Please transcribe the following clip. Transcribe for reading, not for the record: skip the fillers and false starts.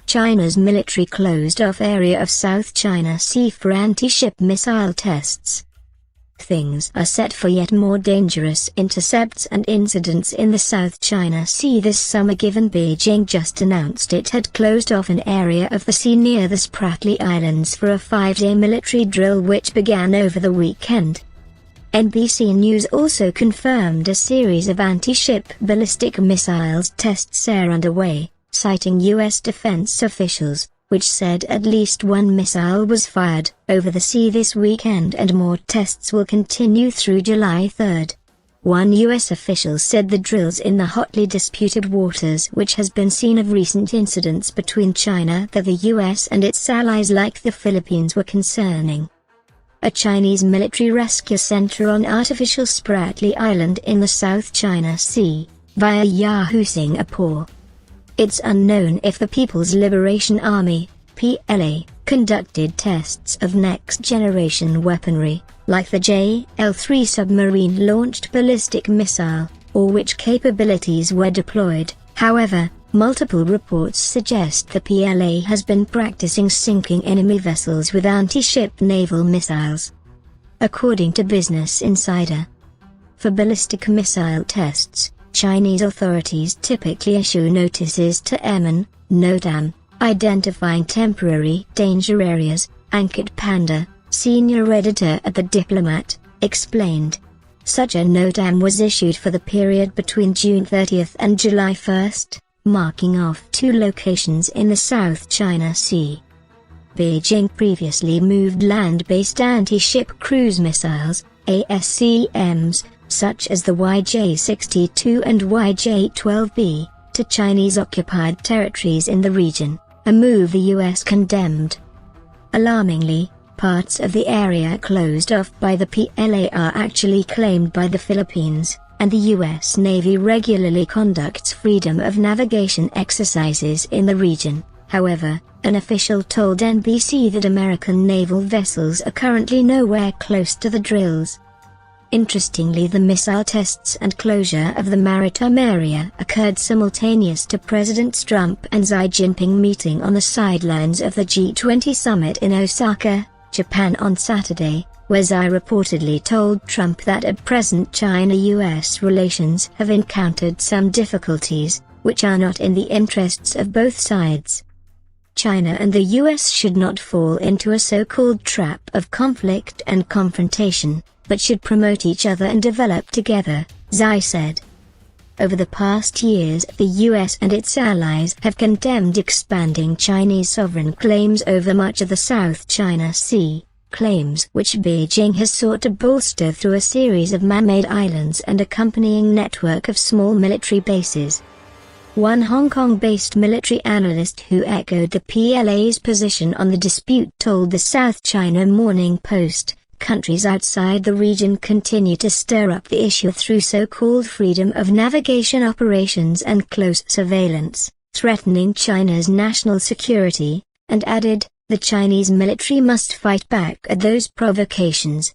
China's military closed off area of South China Sea for anti-ship missile tests. Things are set for yet more dangerous intercepts and incidents in the South China Sea this summer, given Beijing just announced it had closed off an area of the sea near the Spratly Islands for a 5-day military drill which began over the weekend. NBC News also confirmed a series of anti-ship ballistic missiles tests are underway, citing U.S. defense officials, which said at least one missile was fired over the sea this weekend and more tests will continue through July 3. One U.S. official said the drills in the hotly disputed waters, which has been scene of recent incidents between China that the U.S. and its allies like the Philippines, were concerning. A Chinese military rescue center on artificial Spratly Island in the South China Sea, via Yahoo Singapore. It's unknown if the People's Liberation Army, PLA, conducted tests of next-generation weaponry, like the JL-3 submarine-launched ballistic missile, or which capabilities were deployed. However, multiple reports suggest the PLA has been practicing sinking enemy vessels with anti-ship naval missiles. According to Business Insider, for ballistic missile tests, Chinese authorities typically issue notices to airmen, NOTAM, identifying temporary danger areas, Ankit Panda, senior editor at The Diplomat, explained. Such a NOTAM was issued for the period between June 30 and July 1, marking off 2 locations in the South China Sea. Beijing previously moved land-based anti-ship cruise missiles, ASCMs, such as the YJ-62 and YJ-12B, to Chinese-occupied territories in the region, a move the U.S. condemned. Alarmingly, parts of the area closed off by the PLA are actually claimed by the Philippines, and the U.S. Navy regularly conducts freedom of navigation exercises in the region. However, an official told NBC that American naval vessels are currently nowhere close to the drills. Interestingly, the missile tests and closure of the maritime area occurred simultaneous to President Trump and Xi Jinping meeting on the sidelines of the G20 summit in Osaka, Japan on Saturday, where Xi reportedly told Trump that at present China-US relations have encountered some difficulties, which are not in the interests of both sides. China and the US should not fall into a so-called trap of conflict and confrontation, but should promote each other and develop together, Xi said. Over the past years, the US and its allies have condemned expanding Chinese sovereign claims over much of the South China Sea, claims which Beijing has sought to bolster through a series of man-made islands and accompanying network of small military bases. One Hong Kong-based military analyst who echoed the PLA's position on the dispute told the South China Morning Post, countries outside the region continue to stir up the issue through so-called freedom of navigation operations and close surveillance, threatening China's national security, and added, the Chinese military must fight back at those provocations.